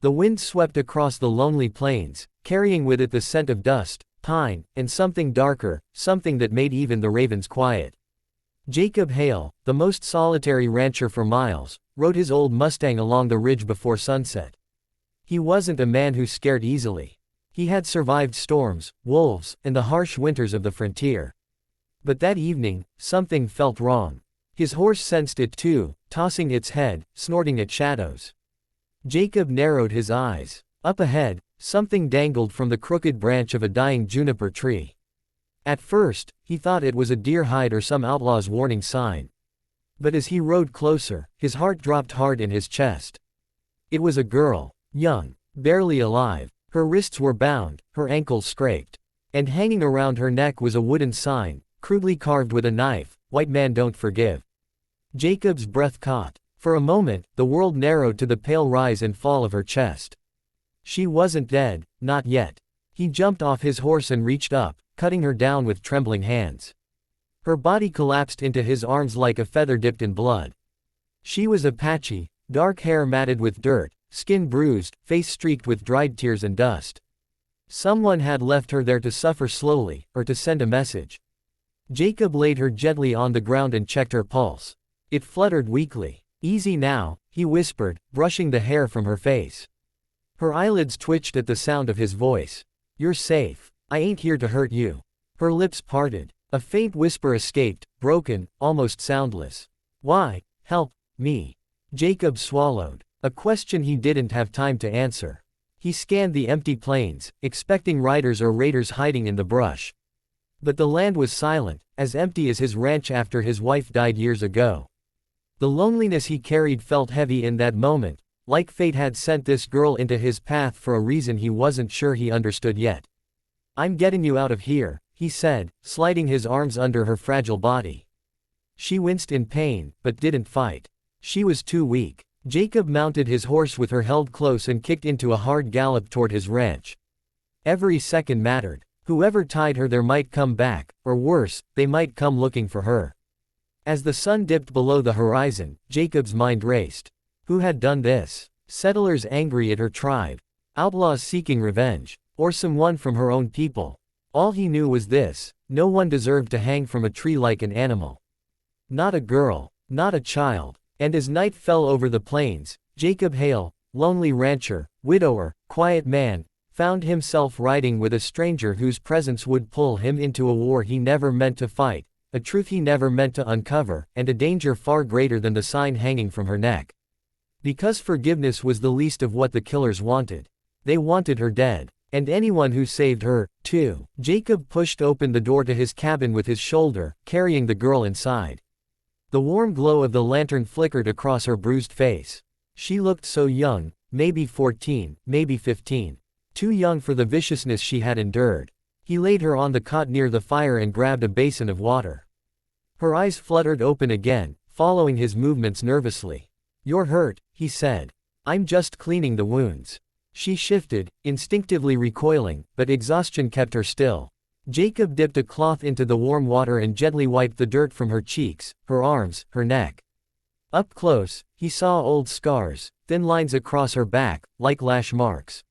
The wind swept across the lonely plains, carrying with it the scent of dust, pine, and something darker, something that made even the ravens quiet. Jacob Hale, the most solitary rancher for miles, rode his old Mustang along the ridge before sunset. He wasn't a man who scared easily. He had survived storms, wolves, and the harsh winters of the frontier. But that evening, something felt wrong. His horse sensed it too, tossing its head, snorting at shadows. Jacob narrowed his eyes. Up ahead, something dangled from the crooked branch of a dying juniper tree. At first, he thought it was a deer hide or some outlaw's warning sign. But as he rode closer, his heart dropped hard in his chest. It was a girl, young, barely alive. Her wrists were bound, her ankles scraped. And hanging around her neck was a wooden sign, crudely carved with a knife, "White man don't forgive." Jacob's breath caught. For a moment, the world narrowed to the pale rise and fall of her chest. She wasn't dead, not yet. He jumped off his horse and reached up, cutting her down with trembling hands. Her body collapsed into his arms like a feather dipped in blood. She was Apache, dark hair matted with dirt, skin bruised, face streaked with dried tears and dust. Someone had left her there to suffer slowly, or to send a message. Jacob laid her gently on the ground and checked her pulse. It fluttered weakly. "Easy now," he whispered, brushing the hair from her face. Her eyelids twitched at the sound of his voice. "You're safe. I ain't here to hurt you." Her lips parted. A faint whisper escaped, broken, almost soundless. "Why? Help me." Jacob swallowed. A question he didn't have time to answer. He scanned the empty plains, expecting riders or raiders hiding in the brush. But the land was silent, as empty as his ranch after his wife died years ago. The loneliness he carried felt heavy in that moment, like fate had sent this girl into his path for a reason he wasn't sure he understood yet. "I'm getting you out of here," he said, sliding his arms under her fragile body. She winced in pain, but didn't fight. She was too weak. Jacob mounted his horse with her held close and kicked into a hard gallop toward his ranch. Every second mattered. Whoever tied her there might come back, or worse, they might come looking for her. As the sun dipped below the horizon, Jacob's mind raced. Who had done this? Settlers angry at her tribe? Outlaws seeking revenge? Or someone from her own people? All he knew was this: no one deserved to hang from a tree like an animal. Not a girl, not a child. And as night fell over the plains, Jacob Hale, lonely rancher, widower, quiet man, found himself riding with a stranger whose presence would pull him into a war he never meant to fight, a truth he never meant to uncover, and a danger far greater than the sign hanging from her neck. Because forgiveness was the least of what the killers wanted. They wanted her dead. And anyone who saved her, too. Jacob pushed open the door to his cabin with his shoulder, carrying the girl inside. The warm glow of the lantern flickered across her bruised face. She looked so young, maybe 14, maybe 15. Too young for the viciousness she had endured. He laid her on the cot near the fire and grabbed a basin of water. Her eyes fluttered open again, following his movements nervously. "You're hurt," he said. "I'm just cleaning the wounds." She shifted, instinctively recoiling, but exhaustion kept her still. Jacob dipped a cloth into the warm water and gently wiped the dirt from her cheeks, her arms, her neck. Up close, he saw old scars, thin lines across her back, like lash marks.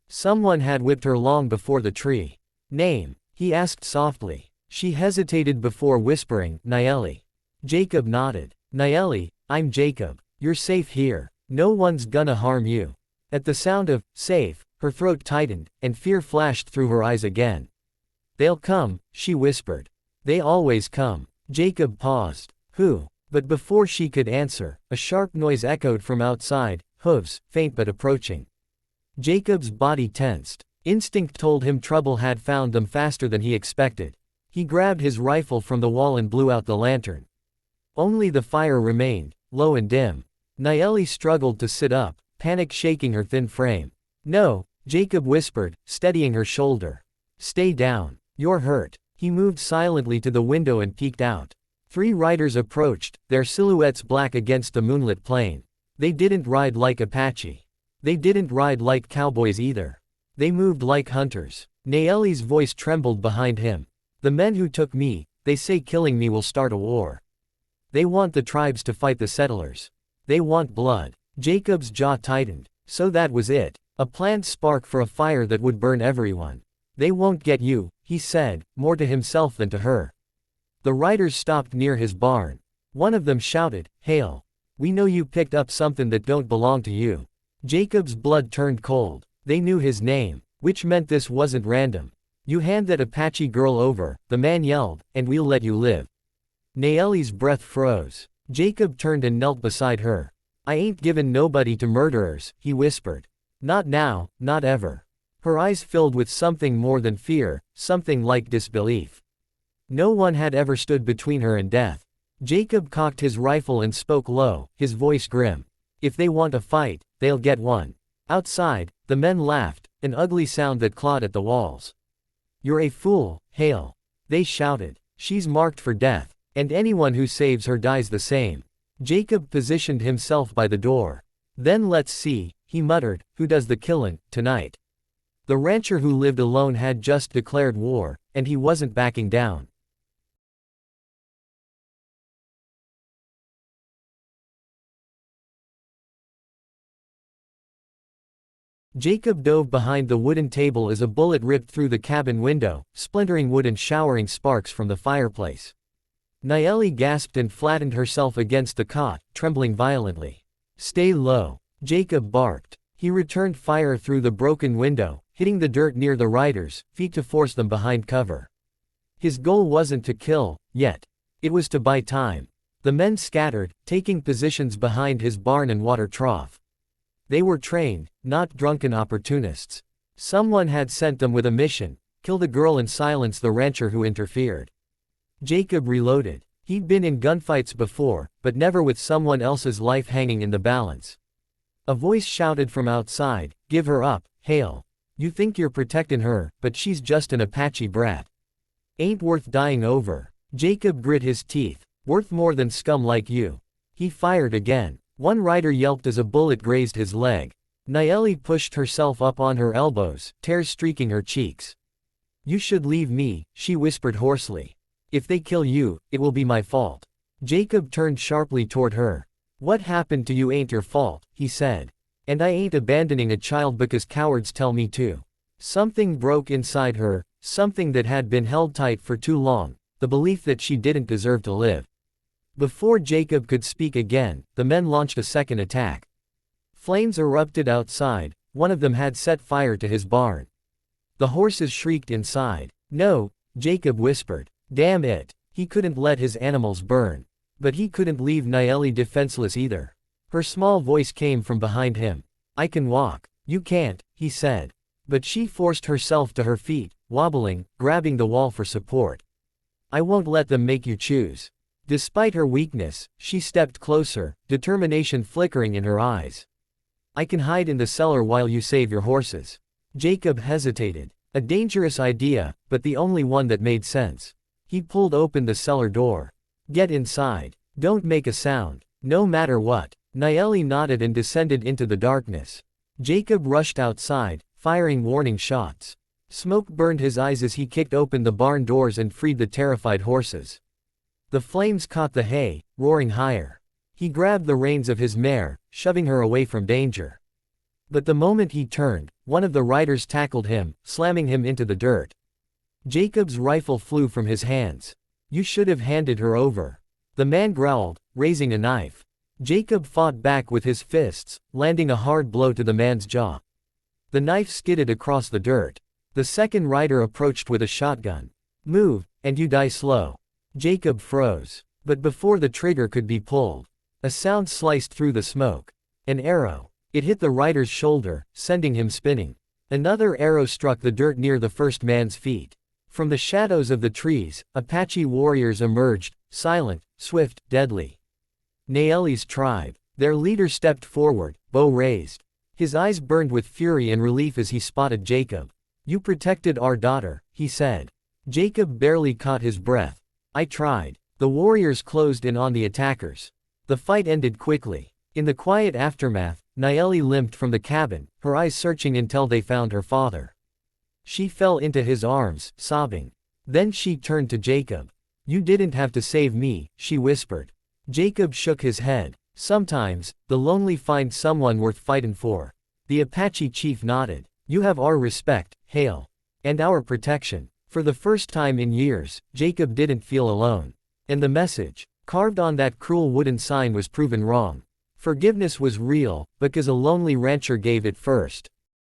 Someone had whipped her long before the tree. "Name?" he asked softly. She hesitated before whispering, "Naeli." Jacob nodded. "Naeli, I'm Jacob. You're safe here. No one's gonna harm you." At the sound of "safe," her throat tightened, and fear flashed through her eyes again. "They'll come," she whispered. "They always come." Jacob paused. "Who?" But before she could answer, a sharp noise echoed from outside, hooves, faint but approaching. Jacob's body tensed. Instinct told him trouble had found them faster than he expected. He grabbed his rifle from the wall and blew out the lantern. Only the fire remained, low and dim. Naeli struggled to sit up, panic shaking her thin frame. "No," Jacob whispered, steadying her shoulder. "Stay down. You're hurt." He moved silently to the window and peeked out. 3 riders approached, their silhouettes black against the moonlit plain. They didn't ride like Apache. They didn't ride like cowboys either. They moved like hunters. Naeli's voice trembled behind him. "The men who took me, they say killing me will start a war. They want the tribes to fight the settlers. They want blood." Jacob's jaw tightened. So that was it. A planned spark for a fire that would burn everyone. They won't get you, he said, more to himself than to her. The riders stopped near his barn. One of them shouted, "Hail! We know you picked up something that don't belong to you." Jacob's blood turned cold. They knew his name, which meant this wasn't random. "You hand that Apache girl over," the man yelled, "and we'll let you live." Naeli's breath froze. Jacob turned and knelt beside her. "I ain't giving nobody to murderers," he whispered. "Not now, not ever." Her eyes filled with something more than fear, something like disbelief. No one had ever stood between her and death. Jacob cocked his rifle and spoke low, his voice grim. "If they want a fight, they'll get one." Outside, the men laughed, an ugly sound that clawed at the walls. "You're a fool, Hale," they shouted. "She's marked for death, and anyone who saves her dies the same." Jacob positioned himself by the door. "Then let's see," he muttered, "who does the killing, tonight." The rancher who lived alone had just declared war, and he wasn't backing down. Jacob dove behind the wooden table as a bullet ripped through the cabin window, splintering wood and showering sparks from the fireplace. Naeli gasped and flattened herself against the cot, trembling violently. "Stay low," Jacob barked. He returned fire through the broken window, hitting the dirt near the riders' feet to force them behind cover. His goal wasn't to kill, yet. It was to buy time. The men scattered, taking positions behind his barn and water trough. They were trained, not drunken opportunists. Someone had sent them with a mission: kill the girl and silence the rancher who interfered. Jacob reloaded. He'd been in gunfights before, but never with someone else's life hanging in the balance. A voice shouted from outside, "Give her up, Hale. You think you're protecting her, but she's just an Apache brat. Ain't worth dying over." Jacob grit his teeth. "Worth more than scum like you." He fired again. One rider yelped as a bullet grazed his leg. Naeli pushed herself up on her elbows, tears streaking her cheeks. "You should leave me," she whispered hoarsely. "If they kill you, it will be my fault." Jacob turned sharply toward her. "What happened to you ain't your fault," he said. "And I ain't abandoning a child because cowards tell me to." Something broke inside her, something that had been held tight for too long, the belief that she didn't deserve to live. Before Jacob could speak again, the men launched a second attack. Flames erupted outside. One of them had set fire to his barn. The horses shrieked inside. "No," Jacob whispered. Damn it. He couldn't let his animals burn. But he couldn't leave Naeli defenseless either. Her small voice came from behind him. "I can walk." "You can't," he said. But she forced herself to her feet, wobbling, grabbing the wall for support. "I won't let them make you choose." Despite her weakness, she stepped closer, determination flickering in her eyes. "I can hide in the cellar while you save your horses." Jacob hesitated. A dangerous idea, but the only one that made sense. He pulled open the cellar door. "Get inside. Don't make a sound. No matter what." Naeli nodded and descended into the darkness. Jacob rushed outside, firing warning shots. Smoke burned his eyes as he kicked open the barn doors and freed the terrified horses. The flames caught the hay, roaring higher. He grabbed the reins of his mare, shoving her away from danger. But the moment he turned, one of the riders tackled him, slamming him into the dirt. Jacob's rifle flew from his hands. "You should have handed her over." The man growled, raising a knife. Jacob fought back with his fists, landing a hard blow to the man's jaw. The knife skidded across the dirt. The second rider approached with a shotgun. "Move, and you die slow." Jacob froze. But before the trigger could be pulled, a sound sliced through the smoke. An arrow. It hit the rider's shoulder, sending him spinning. Another arrow struck the dirt near the first man's feet. From the shadows of the trees, Apache warriors emerged, silent, swift, deadly. Naeli's tribe. Their leader stepped forward, bow raised. His eyes burned with fury and relief as he spotted Jacob. "You protected our daughter," he said. Jacob barely caught his breath. "I tried." The warriors closed in on the attackers. The fight ended quickly. In the quiet aftermath, Naeli limped from the cabin, her eyes searching until they found her father. She fell into his arms, sobbing. Then she turned to Jacob. "You didn't have to save me," she whispered. Jacob shook his head. "Sometimes, the lonely find someone worth fighting for." The Apache chief nodded. You have our respect, Hale. And our protection. For the first time in years, Jacob didn't feel alone. And the message, carved on that cruel wooden sign, was proven wrong. Forgiveness was real, because a lonely rancher gave it first.